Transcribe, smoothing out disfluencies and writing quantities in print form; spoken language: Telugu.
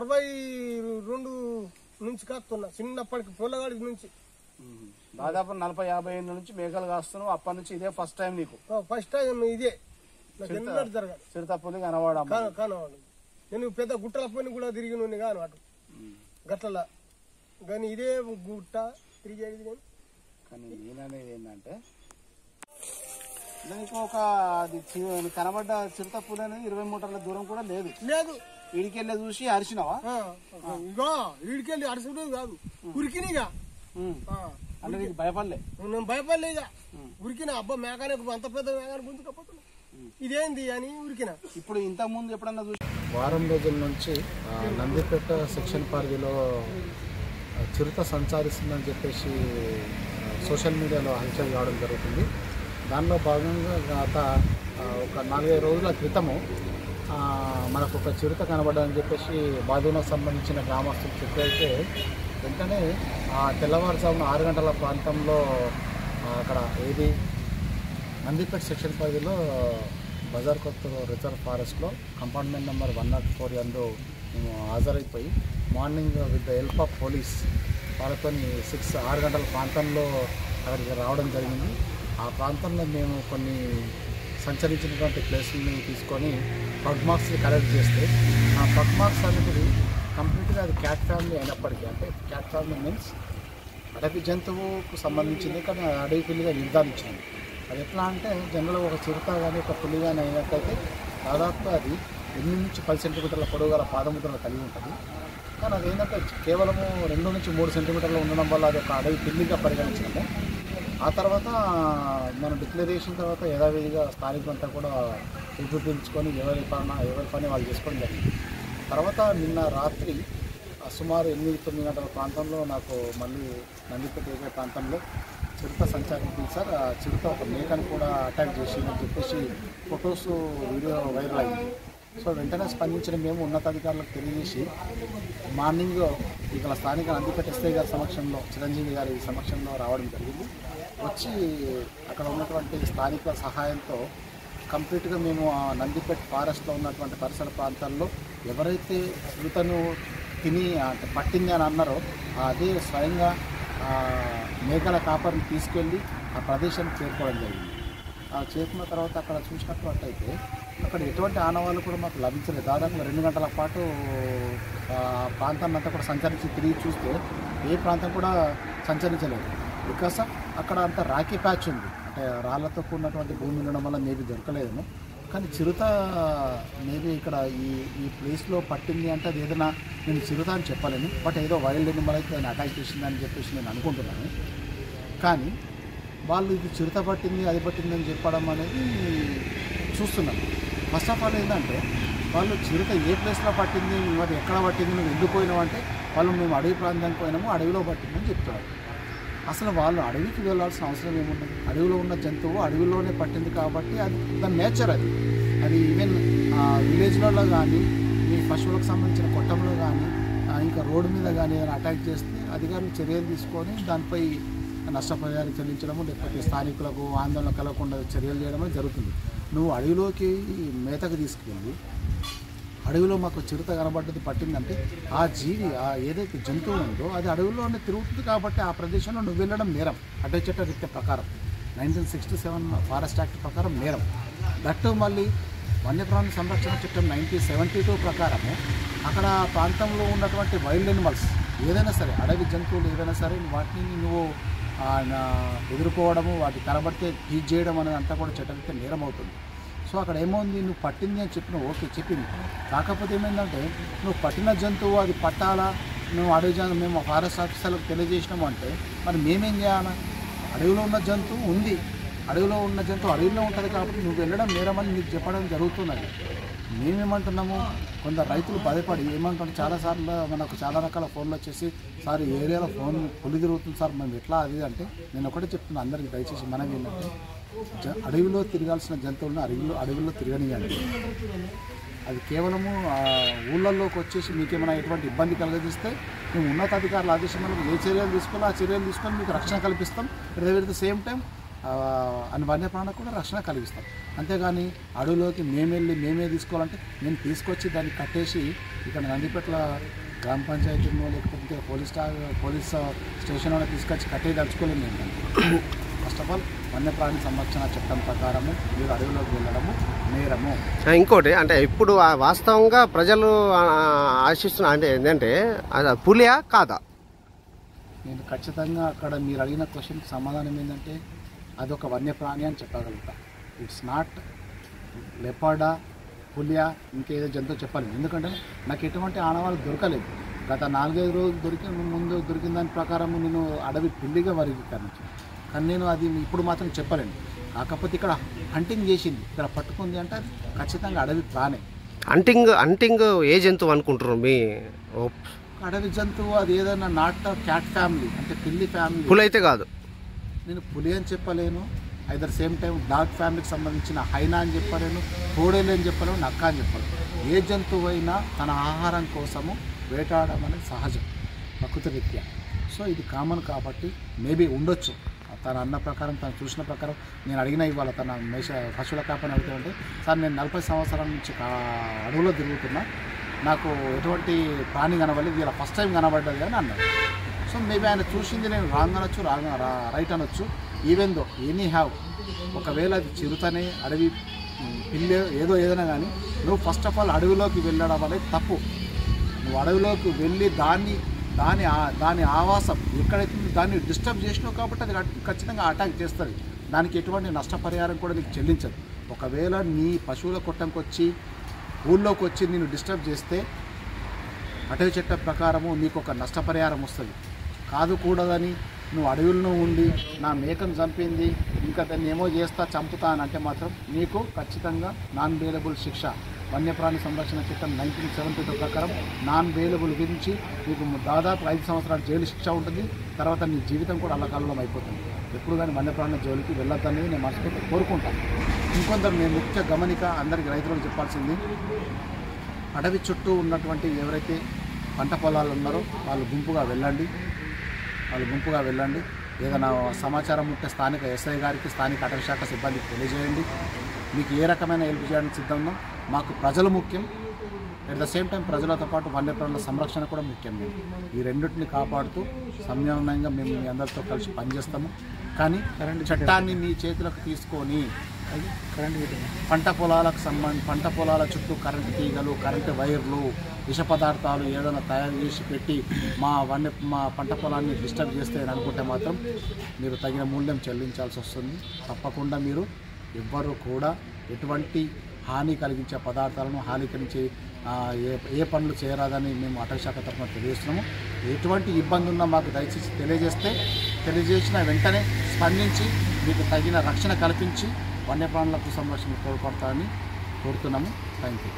62 నుంచి కాస్తున్నా, చిన్నప్పటికి పొల్లగాడి నుంచి. దాదాపు 40-50 ఏళ్ళ నుంచి మేకలు కాస్తున్నావు. అప్పటి నుంచి ఇదే ఫస్ట్ టైం నీకు? ఫస్ట్ టైం ఇదే. నాకు జరగాలి చిరుతపులి కనవాడు. నేను పెద్ద గుట్టల పని కూడా తిరిగి నుండి కాను అటు గట్ల, కానీ ఇదే గుట్ట తిరిగేది. నేను కానీ నేననేది ఏంటంటే దానికి ఒక అది కనబడ్డ చిరుతపులి అనేది 20 మీటర్ల దూరం కూడా లేదు. ఈడికెళ్ళి చూసి అరిచినావా? ఇగో ఈడికెళ్ళి అరిచడం కాదు, ఉరికినిగా. అంటే నీకు భయపడలే? నేను భయపడలే. ఇక ఉరికిన అబ్బా మేకానే అంత పెద్ద మేకానే గుంజుకపోతున్నా, ఇదేంది అని ఉరికిన. ఇప్పుడు ఇంతకు ముందు ఎప్పుడన్నా చూసి? వారం రోజుల నుంచి నందిపేట సెక్షన్ పరిధిలో చిరుత సంచరిస్తుందని చెప్పేసి సోషల్ మీడియాలో హల్చల్ కావడం జరుగుతుంది. దానిలో భాగంగా గత ఒక 4-5 రోజుల క్రితము మనకు ఒక చిరుత కనబడ్డని చెప్పేసి బాధునకు సంబంధించిన గ్రామస్తులు చెప్పైతే వెంటనే తెల్లవారుజామున 6 గంటల ప్రాంతంలో అక్కడ ఏది నందిపేట సెక్షన్ పరిధిలో బజార్ కొత్తూరు రిజర్వ్ ఫారెస్ట్లో కంపార్ట్మెంట్ నెంబర్ 104 యందు మేము హాజరైపోయి morning with the help of police వాళ్ళతో 6 గంటల ప్రాంతంలో అక్కడికి రావడం జరిగింది. ఆ ప్రాంతంలో మేము కొన్ని సంచరించినటువంటి ప్లేసుల్ని తీసుకొని పగ్ మార్క్స్ కలెక్ట్ చేస్తే ఆ పగ్ మార్క్స్ అనేది కంప్లీట్గా అది క్యాట్ ఫ్యామిలీ అయినప్పటికీ, అంటే క్యాట్ ఫ్యామిలీ మీన్స్ అడవి జంతువుకు సంబంధించింది, కానీ అడవి పిల్లిగా నిర్ధారించింది. అది ఎట్లా అంటే జనరల్గా ఒక చిరుత కానీ ఒక పులి కానీ అయినట్టయితే దాదాపు అది 8 నుంచి 10 సెంటీమీటర్ల పొడవు గల పాదముద్రలు కలిగి ఉంటుంది. కానీ అది ఏంటంటే కేవలము 2 నుంచి 3 సెంటీమీటర్లు ఉండడం వల్ల అది ఒక అడవి పిల్లిగా పరిగణించడము. ఆ తర్వాత మనం డిక్లరేషన్ తర్వాత యథావిధిగా స్థానికులంతా కూడా పిలుచుకొని ఎవరి పని వాళ్ళు చేసుకోవడం జరిగింది. తర్వాత నిన్న రాత్రి సుమారు 8-9 గంటల ప్రాంతంలో నాకు మళ్ళీ నందిపేట ఏరియా ప్రాంతంలో చిరుత సంచారించింది సార్. ఆ చిరుత ఒక మేకను కూడా అటాక్ చేసిందని చెప్పేసి ఫొటోస్ వీడియో వైరల్ అయింది. సో వెంటనే స్పందించిన మేము ఉన్నతాధికారులకు తెలియజేసి మార్నింగ్ ఇక్కడ స్థానిక నందిపేట ఎస్ఐ గారి సమక్షంలో, చిరంజీవి గారి సమక్షంలో రావడం జరిగింది. వచ్చి అక్కడ ఉన్నటువంటి స్థానికుల సహాయంతో కంప్లీట్గా మేము ఆ నందిపేట ఫారెస్ట్లో ఉన్నటువంటి పరిసర ప్రాంతాల్లో ఎవరైతే చిరుతను తిని అంటే పట్టింది అని అన్నారో అదే స్వయంగా మేకల కాపర్ని తీసుకెళ్ళి ఆ ప్రదేశానికి చేరుకోవడం జరిగింది. చేరుకున్న తర్వాత అక్కడ చూసినట్లయితే అక్కడ ఎటువంటి ఆనవాళ్ళు కూడా మాకు లభించలేదు. దాదాపు 2 గంటల పాటు ప్రాంతాన్ని అంతా కూడా సంచరించి తిరిగి చూస్తే ఏ ప్రాంతం కూడా సంచరించలేదు. బికాస్ అక్కడ అంతా రాకీ ప్యాచ్ ఉంది, అంటే రాళ్లతో కూడినటువంటి భూమి ఉండడం వల్ల మేబీ దొరకలేదేమో. కానీ చిరుత మేబీ ఇక్కడ ఈ ప్లేస్లో పట్టింది అంటే అది ఏదైనా నేను చిరుత అని చెప్పలేను, బట్ ఏదో వైల్డ్ ఎనిమల్ అయితే దాన్ని అటాక్ చేసిందని చెప్పేసి నేను అనుకుంటున్నాను. కానీ వాళ్ళు ఇది చిరుత పట్టింది అది పట్టిందని చెప్పడం అనేది చూస్తున్నాను. ఫస్ట్ ఆఫ్ ఆల్ ఏంటంటే వాళ్ళు చిరుత ఏ ప్లేస్లో పట్టింది, మరి ఎక్కడ పట్టింది, నువ్వు ఎందుకు పోయినావు అంటే వాళ్ళు మేము అడవి ప్రాంతానికి పోయినాము, అడవిలో పట్టిందని చెప్తున్నారు. అసలు వాళ్ళు అడవికి వెళ్ళాల్సిన అవసరం ఏముంటుంది? అడవిలో ఉన్న జంతువు అడవిలోనే పట్టింది కాబట్టి అది దాని నేచర్. అది ఈవెన్ విలేజ్లలో కానీ ఈ పశువులకు సంబంధించిన కొట్టంలో కానీ ఇంకా రోడ్డు మీద కానీ ఏదైనా అటాక్ చేస్తే అధికారులు చర్యలు తీసుకొని దానిపై నష్టపరిహారం చెల్లించడము, లేకపోతే స్థానికులకు ఆందోళన కలగకుండా చర్యలు చేయడమే జరుగుతుంది. నువ్వు అడవిలోకి మేతకు తీసుకెళ్ళి అడవిలో మాకు చిరుత కనబడ్డది పట్టిందంటే ఆ జీవి ఏదైతే జంతువు ఉందో అది అడవిలోనే తిరుగుతుంది కాబట్టి ఆ ప్రదేశంలో నువ్వు వెళ్ళడం నేరం. అటవీ చట్ట రీత్యా ప్రకారం 1967 ఫారెస్ట్ యాక్ట్ ప్రకారం నేరం. దట్టు మళ్ళీ వన్యప్రాణి సంరక్షణ చట్టం 1972 ప్రకారము అక్కడ ప్రాంతంలో ఉన్నటువంటి వైల్డ్ ఎనిమల్స్ ఏదైనా సరే, అడవి జంతువులు ఏదైనా సరే వాటిని నువ్వు ఎదుర్కోవడము, వాటి కనబడితే టీచ్ చేయడం అనేది అంతా కూడా చట్టరీత్యా నేరం అవుతుంది. సో అక్కడ ఏమవుంది, నువ్వు పట్టింది అని చెప్పిన ఓకే చెప్పింది, కాకపోతే ఏమైందంటే నువ్వు పట్టిన జంతువు అది పట్టాలా, నువ్వు అడవి మేము ఫారెస్ట్ ఆఫీసర్లకు తెలియజేసినాము అంటే మరి మేమేం చేయాలా? అడవిలో ఉన్న జంతువు ఉంది, అడవిలో ఉన్న జంతువు అడవిలో ఉంటుంది కాబట్టి నువ్వు వెళ్ళడం నేరమని నీకు చెప్పడం జరుగుతున్నది. మేమేమంటున్నాము, కొందరు రైతులు భయపడి ఏమంటారు, చాలాసార్లు మనకు చాలా రకాల ఫోన్లు వచ్చేసి సార్ ఈ ఏరియాలో ఫోన్ పులి తిరుగుతుంది సార్ మేము ఎట్లా అది అంటే నేను ఒకటే చెప్తున్నా అందరికీ దయచేసి మనం ఏంటంటే అడవిలో తిరగాల్సిన జంతువులను అడవిలో తిరగనియండి. అది కేవలము ఊళ్ళల్లోకి వచ్చేసి మీకేమైనా ఎటువంటి ఇబ్బంది కలిగిస్తే మేము ఉన్నతాధికారుల ఆదేశంలో ఏ చర్యలు తీసుకోవాలో ఆ చర్యలు తీసుకొని మీకు రక్షణ కల్పిస్తాం. ఎట్ ద సేమ్ టైం అని వన్యప్రాణులకు కూడా రక్షణ కలిగిస్తాం. అంతేగాని అడవిలోకి మేమే తీసుకోవాలంటే నేను తీసుకొచ్చి దాన్ని కట్టేసి ఇక్కడ నందిపేటల గ్రామ పంచాయతీలో లేకపోతే పోలీస్ స్టేషన్లో తీసుకొచ్చి కట్టేదలుచుకోలేము. నేను ఫస్ట్ ఆఫ్ ఆల్ వన్యప్రాణి సంరక్షణ చట్టం ప్రకారము మీరు అడవిలోకి వెళ్ళడము నేరము. ఇంకోటి అంటే ఇప్పుడు వాస్తవంగా ప్రజలు ఆశిస్తున్న అంటే ఏంటంటే పులియా కాదా? నేను ఖచ్చితంగా అక్కడ మీరు అడిగిన క్వశ్చన్కి సమాధానం ఏంటంటే అదొక వన్యప్రాణి అని చెప్పగలుగుతా. ఇట్స్ నాట్ లెపర్డా, పులియా, ఇంకేదో జంతువు చెప్పలేదు. ఎందుకంటే నాకు ఎటువంటి ఆనవాళ్ళు దొరకలేదు. గత 4-5 రోజులు ముందు దొరికిన దాని ప్రకారం నేను అడవి పిల్లిగా వర్గీకరించాను. కానీ నేను అది ఇప్పుడు మాత్రం చెప్పలేను. కాకపోతే ఇక్కడ హంటింగ్ చేసింది, ఇక్కడ పట్టుకుంది అంటే అది ఖచ్చితంగా అడవి ప్రాణి. హంటింగ్ ఏ జంతువు అనుకుంటున్నారు మీ? అడవి జంతువు అది ఏదైనా నాట్ క్యాట్ ఫ్యామిలీ అంటే పిల్లి ఫ్యామిలీ, పులి అయితే కాదు. నేను పులి అని చెప్పలేను, ఐదర్ సేమ్ టైం డాగ్ ఫ్యామిలీకి సంబంధించిన హైనా అని చెప్పలేను, కోడేలు అని చెప్పలేను, నక్క అని చెప్పలేను. ఏ జంతువు అయినా తన ఆహారం కోసము వేటాడడం అనేది సహజం ప్రకృతి రీత్యా. సో ఇది కామన్ కాబట్టి మేబీ ఉండొచ్చు. తన అన్న ప్రకారం, తను చూసిన ప్రకారం నేను అడిగిన ఇవాళ తన పశువుల కాపని అడుగుతుంటే, సార్ నేను 40 సంవత్సరాల నుంచి అడవులో తిరుగుతున్నా, నాకు ఎటువంటి ప్రాణి కనబడలేదు, ఇలా ఫస్ట్ టైం కనబడ్డది అని అన్నాడు. సో మేబీ ఆయన చూసింది నేను రాంగ్ అనొచ్చు, రైట్ అనొచ్చు. ఈవెన్ దో ఎనీ హ్యావ్, ఒకవేళ అది చిరుతనే అడవి పిల్లి ఏదైనా కానీ నువ్వు ఫస్ట్ ఆఫ్ ఆల్ అడవిలోకి వెళ్ళడం అనేది తప్పు. నువ్వు అడవిలోకి వెళ్ళి దాని ఆవాసం ఎక్కడైతే దాన్ని డిస్టర్బ్ చేసినావు కాబట్టి అది ఖచ్చితంగా అటాక్ చేస్తుంది. దానికి ఎటువంటి నష్టపరిహారం కూడా నీకు చెల్లించదు. ఒకవేళ నీ పశువుల కొట్టంకి వచ్చి ఊళ్ళోకి వచ్చి నేను డిస్టర్బ్ చేస్తే అటవీ చట్టం ప్రకారము నీకు ఒక నష్టపరిహారం వస్తుంది. కాదు కూడదని నువ్వు అడవుల్లో ఉండి నా మేకను చంపింది ఇంకా దాన్ని ఏమో చేస్తా చంపుతా అని అంటే మాత్రం నీకు ఖచ్చితంగా నాన్ బెయిలబుల్ శిక్ష. వన్యప్రాణి సంరక్షణ చట్టం 1972 ప్రకారం నాన్ బెయిలబుల్ గురించి నీకు దాదాపు 5 సంవత్సరాల జైలు శిక్ష ఉంటుంది. తర్వాత నీ జీవితం కూడా అల్లకల్లోలం అయిపోతుంది. ఎప్పుడు కానీ వన్యప్రాణుల జోలికి వెళ్ళొద్దనేది నేను మనసుతో కోరుకుంటాను. ఇంకొందరు నేను ముఖ్య గమనిక అందరికీ రైతులకు చెప్పాల్సింది, అడవి చుట్టూ ఉన్నటువంటి ఎవరైతే పంట పొలాలు ఉన్నారో వాళ్ళు గుంపుగా వెళ్ళండి. ఏదైనా సమాచారం ఉంటే స్థానిక ఎస్ఐ గారికి, స్థానిక అటవీ శాఖ సిబ్బందికి తెలియజేయండి. మీకు ఏ రకమైన హెల్ప్ చేయడానికి సిద్ధం ఉన్నాం. మాకు ప్రజలు ముఖ్యం, అట్ ద సేమ్ టైం ప్రజలతో పాటు వన్యప్రాణుల సంరక్షణ కూడా ముఖ్యం. ఈ రెండింటిని కాపాడుతూ సమన్వయంగా మేము మీ అందరితో కలిసి పనిచేస్తాము. కానీ చట్టాన్ని మీ చేతులకు తీసుకొని పంట పొలాల చుట్టూ కరెంటు తీగలు, కరెంటు వైర్లు, విష పదార్థాలు ఏదైనా తయారు చేసి పెట్టి మా పంట పొలాన్ని డిస్టర్బ్ చేస్తే అని అనుకుంటే మాత్రం మీరు తగిన మూల్యం చెల్లించాల్సి వస్తుంది. తప్పకుండా మీరు ఎవ్వరూ కూడా ఎటువంటి హాని కలిగించే పదార్థాలను, హాని కలిగించే ఏ పనులు చేయరాదని మేము అటవీ శాఖ తరఫున తెలియజేస్తున్నాము. ఎటువంటి ఇబ్బంది ఉన్నా మాకు దయచేసి తెలియజేసిన వెంటనే స్పందించి మీకు తగిన రక్షణ కల్పించి వన్యప్రాణులకు సంరక్షణ కోరుకుంటామని కోరుతున్నాము. Thank you.